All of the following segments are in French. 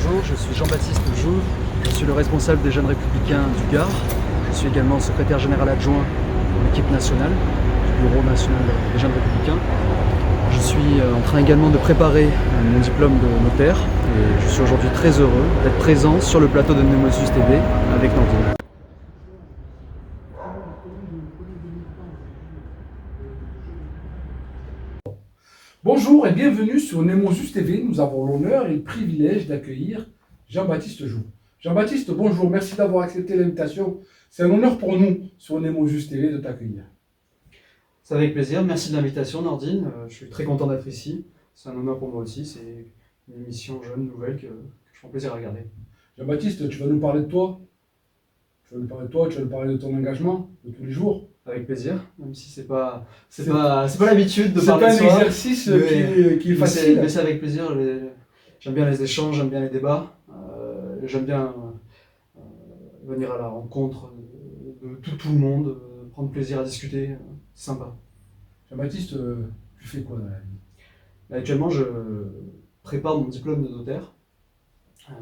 présente, je suis Jean-Baptiste Jouve, je suis le responsable des Jeunes Républicains du Gard. Je suis également secrétaire général adjoint de l'équipe nationale, du Bureau national des Jeunes Républicains. Je suis en train également de préparer mon diplôme de notaire et je suis aujourd'hui très heureux d'être présent sur le plateau de Nemosus TV avec Nordine. Bonjour et bienvenue sur Nemosus TV. Nous avons l'honneur et le privilège d'accueillir Jean-Baptiste Jouve. Jean-Baptiste, bonjour, merci d'avoir accepté l'invitation. C'est un honneur pour nous sur Nemosus TV de t'accueillir. C'est avec plaisir, merci de l'invitation Nordine, je suis très content d'être ici. C'est un honneur pour moi aussi, c'est une émission jeune, nouvelle que je prends plaisir à regarder. Jean-Baptiste, tu vas nous parler de toi. Tu vas nous parler de ton engagement de tous les jours. Avec plaisir, même si c'est pas l'habitude de parler de soi. C'est pas un exercice qui est facile. Mais c'est avec plaisir. J'aime bien les échanges, j'aime bien les débats. J'aime bien venir à la rencontre de tout le monde, prendre plaisir à discuter. C'est sympa. Jean-Baptiste, tu fais quoi dans la vie? Actuellement, je prépare mon diplôme de notaire.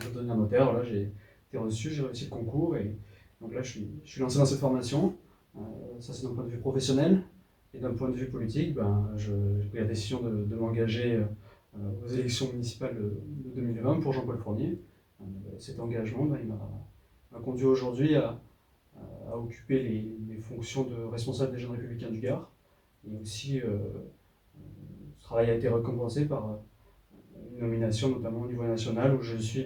Je devenir notaire, voilà, j'ai été reçu, j'ai réussi le concours et donc là je suis lancé dans cette formation. Ça c'est d'un point de vue professionnel et d'un point de vue politique, j'ai pris la décision de m'engager aux élections municipales de 2020 pour Jean-Paul Fournier. Cet engagement il m'a conduit aujourd'hui à occuper les fonctions de responsable des Jeunes Républicains du Gard et aussi ce travail a été récompensé par une nomination notamment au niveau national où je suis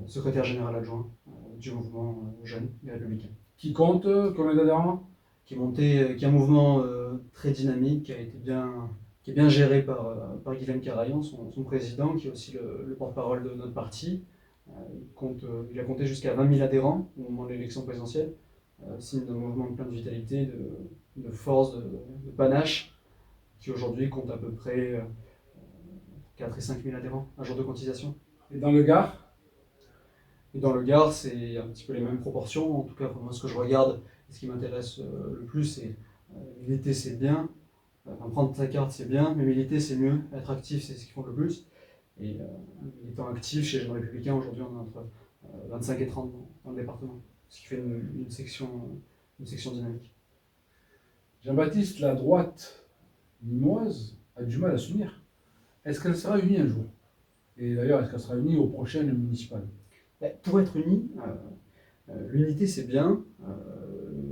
secrétaire général adjoint du mouvement Jeunes et Républicains. Qui compte combien d'adhérents? Qui est un mouvement très dynamique, qui est bien géré par Guilaine Carayon, son président, qui est aussi le porte-parole de notre parti. Il a compté jusqu'à 20 000 adhérents au moment de l'élection présidentielle, signe d'un mouvement de plein de vitalité, de force, de panache, qui aujourd'hui compte à peu près 4 et 5 000 adhérents, un jour de cotisation. Et dans le Gard? Et dans le Gard, c'est un petit peu les mêmes proportions. En tout cas, moi, ce que je regarde, et ce qui m'intéresse le plus, c'est militer, c'est bien. Prendre sa carte, c'est bien, mais militer, c'est mieux. Être actif, c'est ce qui compte le plus. Et étant actif chez les Jeunes Républicains, aujourd'hui, on est entre 25 et 30 dans le département, ce qui fait une section dynamique. Jean-Baptiste, la droite limoise a du mal à s'unir. Est-ce qu'elle sera unie un jour? Et d'ailleurs, est-ce qu'elle sera unie aux prochaines municipales? Pour être unie, l'unité c'est bien,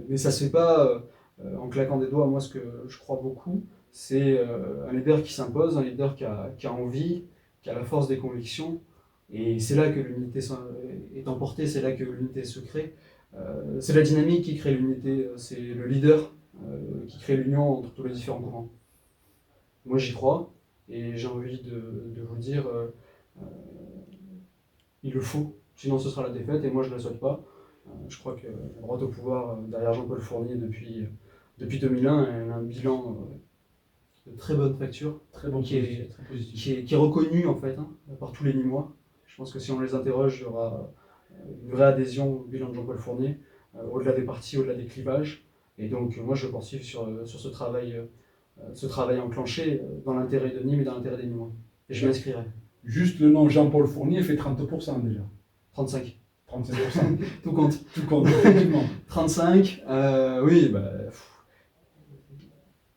mais ça se fait pas en claquant des doigts. Moi, ce que je crois beaucoup, c'est un leader qui s'impose, un leader qui a envie, qui a la force des convictions. Et c'est là que l'unité est emportée, c'est là que l'unité se crée. C'est la dynamique qui crée l'unité, c'est le leader qui crée l'union entre tous les différents courants. Moi, j'y crois, et j'ai envie de vous dire, il le faut. Sinon ce sera la défaite et moi je ne la souhaite pas. Je crois que la droite au pouvoir derrière Jean-Paul Fournier depuis 2001, elle a un bilan de très bonne facture, qui est reconnu en fait par tous les Nîmois. Je pense que si on les interroge, il y aura une vraie adhésion au bilan de Jean-Paul Fournier, au-delà des partis, au-delà des clivages. Et donc moi je poursuis sur ce travail enclenché dans l'intérêt de Nîmes et dans l'intérêt des Nîmois. Et je m'inscrirai. Juste le nom Jean-Paul Fournier fait 30% déjà. 35. 35%. Tout compte. Tout compte, effectivement. 35, oui,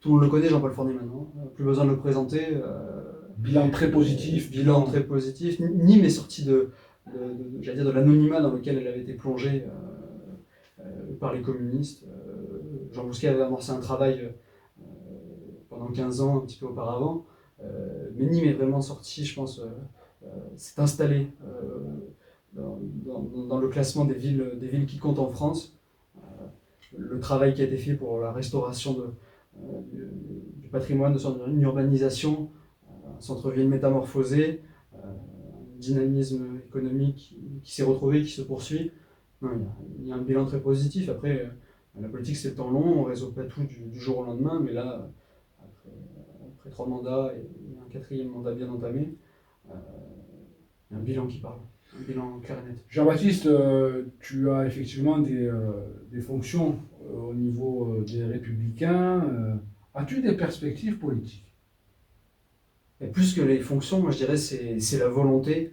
tout le monde le connaît, Jean-Paul Fournier maintenant. Plus besoin de le présenter. Bilan très positif. Bilan très positif. Nîmes est sorti de l'anonymat dans lequel elle avait été plongée par les communistes. Jean Bousquet avait amorcé un travail pendant 15 ans, un petit peu auparavant. Mais Nîmes est vraiment sorti, je pense, s'est installé dans le classement des villes qui comptent en France. Le travail qui a été fait pour la restauration du patrimoine, de son urbanisation, un centre-ville métamorphosé, un dynamisme économique qui s'est retrouvé, qui se poursuit. Non, il y a un bilan très positif. Après, la politique c'est le temps long, on ne résout pas tout du jour au lendemain, mais là, après 3 mandats et un 4e mandat bien entamé, il y a un bilan qui parle. Un bilan clair et net. Jean-Baptiste, tu as effectivement des fonctions au niveau des Républicains. As-tu des perspectives politiques? Et plus que les fonctions, moi je dirais c'est la volonté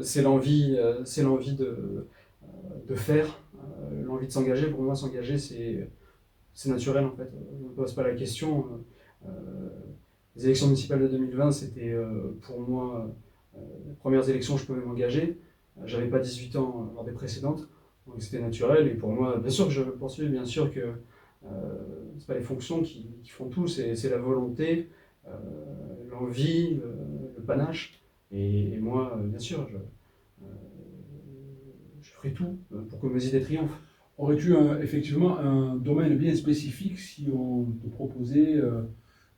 c'est l'envie de faire, l'envie de s'engager. Pour moi, s'engager, c'est naturel en fait. Je ne me pose pas la question. Euh, les élections municipales de 2020, c'était pour moi les premières élections où je pouvais m'engager. J'avais pas 18 ans lors des précédentes, donc c'était naturel. Et pour moi, bien sûr que je poursuis, bien sûr que c'est pas les fonctions qui font tout, c'est la volonté, euh, l'envie, le panache. Et moi, bien sûr, je ferai tout pour que mes idées triomphent. Aurais-tu effectivement un domaine bien spécifique si on te proposait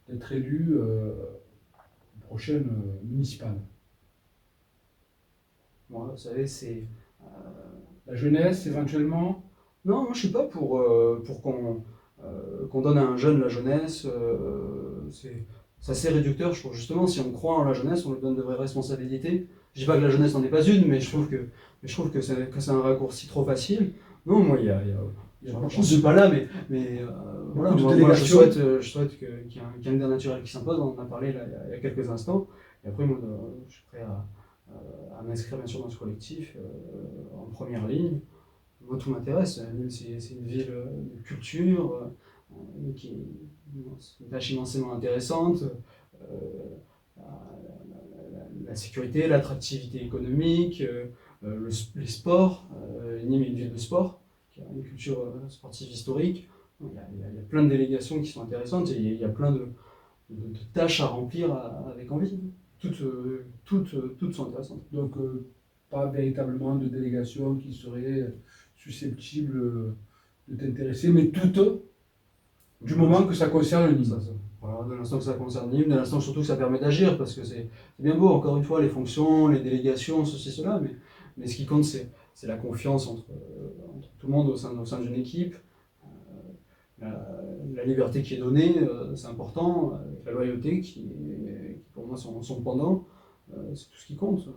d'être élu aux prochaines municipales? Moi, vous savez, c'est. La jeunesse éventuellement? Non, moi je suis pas pour qu'on donne à un jeune la jeunesse. C'est assez réducteur, je trouve. Justement, si on croit en la jeunesse, on lui donne de vraies responsabilités. Je dis pas que la jeunesse n'en est pas une, mais je trouve que c'est un raccourci trop facile. Non, moi, j'en suis pas là, mais voilà, Beaucoup de moi, délégations. je souhaite qu'il y ait un leader naturel qui s'impose. On en a parlé là, il y a quelques instants. Et après, moi, je suis prêt à m'inscrire bien sûr dans ce collectif, en première ligne. Moi, tout m'intéresse. Nîmes, c'est une ville de culture, qui est une tâche immensément intéressante. Euh, la sécurité, l'attractivité économique, les sports. Nîmes est une ville de sport, qui a une culture sportive historique. Il y a plein de délégations qui sont intéressantes et il y a plein de tâches à remplir avec envie. Toutes sont intéressantes. Donc, pas véritablement de délégation qui serait susceptible de t'intéresser, mais toutes, du moment que ça concerne Nîmes. Voilà, de l'instant que ça concerne Nîmes, de l'instant surtout que ça permet d'agir, parce que c'est bien beau, encore une fois, les fonctions, les délégations, ceci, cela, mais ce qui compte, c'est la confiance entre tout le monde au sein d'une équipe, la liberté qui est donnée, c'est important, la loyauté qui pour moi, sont pendant, c'est tout ce qui compte.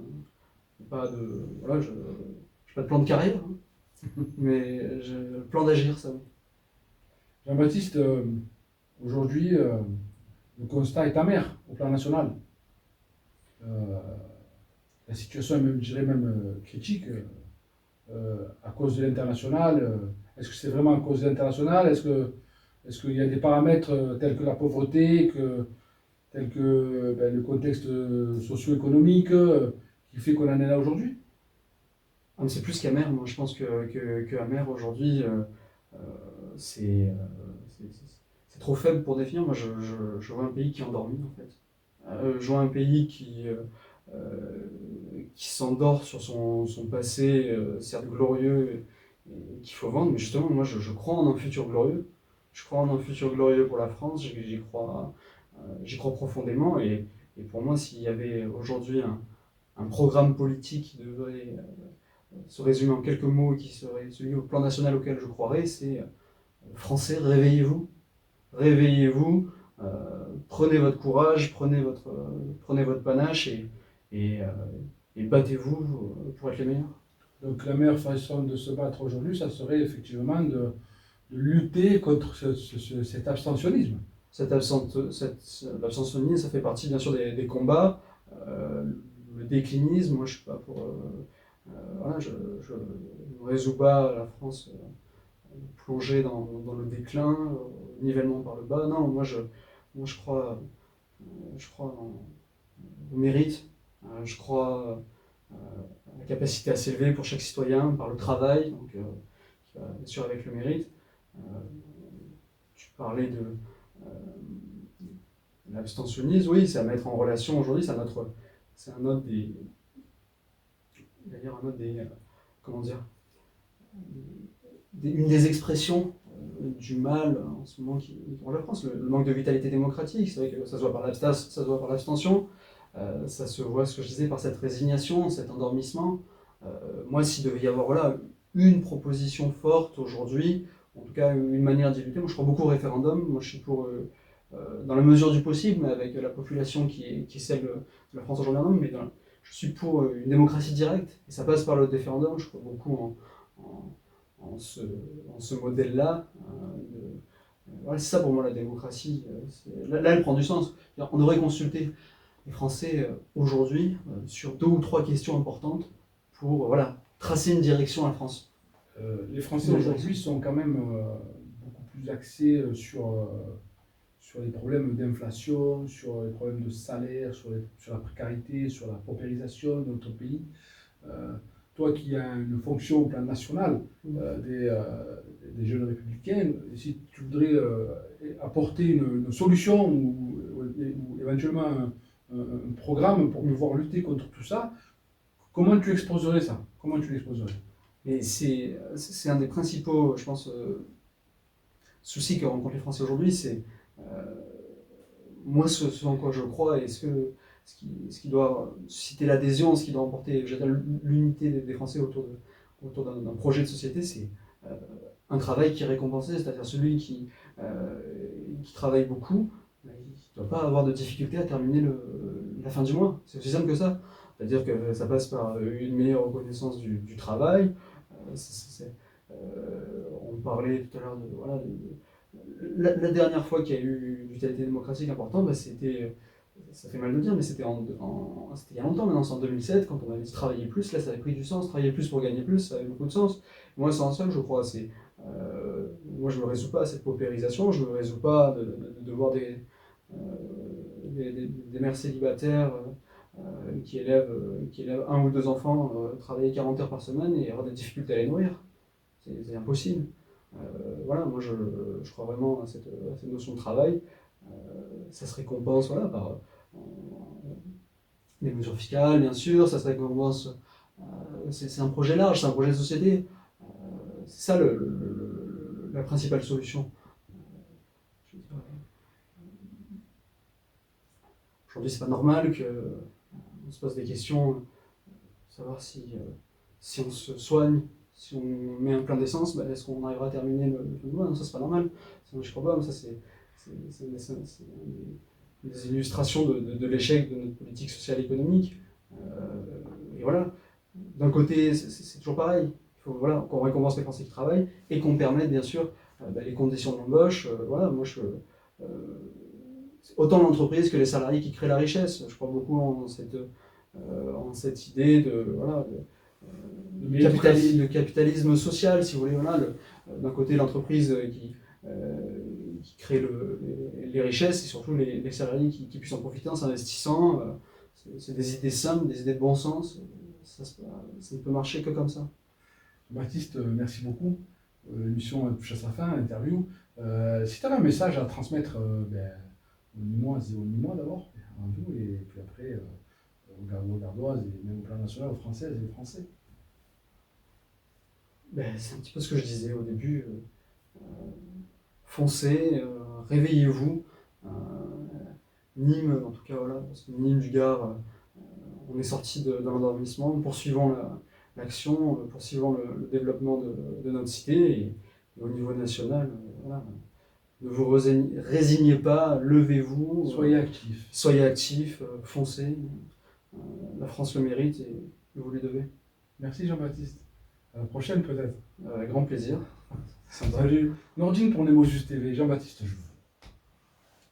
Voilà, je n'ai pas de plan de carrière, hein, mais j'ai le plan d'agir, ça oui. Jean-Baptiste, aujourd'hui, le constat est amer au plan national. La situation est même, je dirais même critique à cause de l'international. Est-ce que c'est vraiment à cause de l'international? Est-ce qu'il y a des paramètres tels que la pauvreté, tels que le contexte socio-économique qui fait qu'on en est là aujourd'hui? Ah, mais c'est plus qu'amer, moi je pense que amer aujourd'hui, c'est trop faible pour définir. Moi je vois un pays qui est endormi en fait. Je vois un pays qui s'endort sur son passé, certes glorieux, et qu'il faut vendre, mais justement, moi je crois en un futur glorieux. Je crois en un futur glorieux pour la France, j'y crois profondément, et pour moi, s'il y avait aujourd'hui un programme politique qui devrait se résumer en quelques mots et qui serait celui au plan national auquel je croirais, c'est Français, réveillez-vous, réveillez-vous, prenez votre courage, prenez votre panache et, euh, et battez-vous pour être les meilleurs. Donc la meilleure façon de se battre aujourd'hui, ça serait effectivement de lutter contre cet abstentionnisme. L'abstentionnisme, ça fait partie bien sûr des combats. Le déclinisme, moi je suis pas pour. Voilà, je ne résous pas la France plongée dans le déclin, nivellement par le bas. Non, moi je crois au mérite, je crois à la capacité à s'élever pour chaque citoyen par le travail, donc qui va bien sûr avec le mérite. Euh, Tu parlais de l'abstentionnisme, oui, c'est à mettre en relation aujourd'hui, c'est un autre des, d'ailleurs un autre des, comment dire, une des expressions du mal en ce moment qui ronge la France, le manque de vitalité démocratique. C'est vrai que ça se voit par l'abstention, ça se voit, ce que je disais, par cette résignation, cet endormissement. Moi, s'il devait y avoir voilà, une proposition forte aujourd'hui, en tout cas une manière d'y lutter, moi je crois beaucoup au référendum, moi je suis pour, dans la mesure du possible, mais avec la population qui est celle de la France aujourd'hui, mais je suis pour une démocratie directe, et ça passe par le référendum, je crois beaucoup en, en ce modèle-là. Voilà, c'est ça pour moi la démocratie. Là, elle prend du sens. On devrait consulter les Français aujourd'hui sur 2 ou 3 questions importantes pour voilà, tracer une direction à la France. Les Français aujourd'hui sont quand même beaucoup plus axés sur les problèmes d'inflation, sur les problèmes de salaire, sur la précarité, sur la paupérisation de notre pays. Toi qui as une fonction au plan national des jeunes républicains, si tu voudrais apporter une solution ou éventuellement un programme pour pouvoir lutter contre tout ça, comment tu exposerais ça? Comment tu l'exposerais? Et c'est un des principaux, je pense, soucis que rencontrent les Français aujourd'hui, c'est moi ce en quoi je crois et ce qui doit susciter l'adhésion, ce qui doit emporter l'unité des Français autour d'un projet de société, c'est un travail qui est récompensé, c'est-à-dire celui qui travaille beaucoup, il ne doit pas avoir de difficulté à terminer la fin du mois. C'est aussi simple que ça. C'est-à-dire que ça passe par une meilleure reconnaissance du travail. On parlait tout à l'heure la dernière fois qu'il y a eu une vitalité démocratique importante, bah, ça fait mal de dire, mais c'était il y a longtemps maintenant, c'est en 2007, quand on avait dit travailler plus, là ça avait pris du sens, travailler plus pour gagner plus, ça avait beaucoup de sens. Moi c'est en ça que je crois, moi je ne me résous pas à cette paupérisation, je ne me résous pas de voir des mères célibataires qui élèvent 1 ou 2 enfants, travailler 40 heures par semaine et avoir des difficultés à les nourrir. C'est impossible. Voilà, moi je crois vraiment à cette notion de travail. Ça se récompense voilà, par des mesures fiscales, bien sûr, ça se récompense. C'est un projet large, c'est un projet de société. C'est ça la principale solution. Aujourd'hui, c'est pas normal qu'on se pose des questions, savoir si on se soigne, si on met un plein d'essence, bah, est-ce qu'on arrivera à terminer le fin de mois? Non, ça c'est pas normal. Je crois pas, ça c'est des illustrations de l'échec de notre politique sociale et économique. Et voilà, d'un côté, c'est toujours pareil. Il faut voilà, qu'on récompense les Français qui travaillent et qu'on permette bien sûr les conditions de l'embauche. Voilà, moi autant l'entreprise que les salariés qui créent la richesse. Je crois beaucoup en cette idée de capitalisme social, si vous voulez. Voilà, d'un côté, l'entreprise qui crée les richesses et surtout les salariés qui puissent en profiter en s'investissant. C'est des idées simples, des idées de bon sens. Ça ne peut marcher que comme ça. Baptiste, merci beaucoup. L'émission touche à sa fin, l'interview. Si tu avais un message à transmettre aux Nîmois d'abord, avant tout, et puis après aux Gardoises et même au plan national, aux Françaises et aux Français. C'est un petit peu ce que je disais au début. Foncez, réveillez-vous. Nîmes, en tout cas, voilà, parce que Nîmes du Gard, on est sorti de l'endormissement, poursuivons l'action, poursuivons le développement de notre cité et au niveau national, voilà. Ne vous résignez pas, levez-vous. Soyez actifs, foncez. La France le mérite et vous lui devez. Merci Jean-Baptiste. À la prochaine peut-être. Avec grand plaisir. Salut. Nordine pour Nemosus TV, Jean-Baptiste Joux.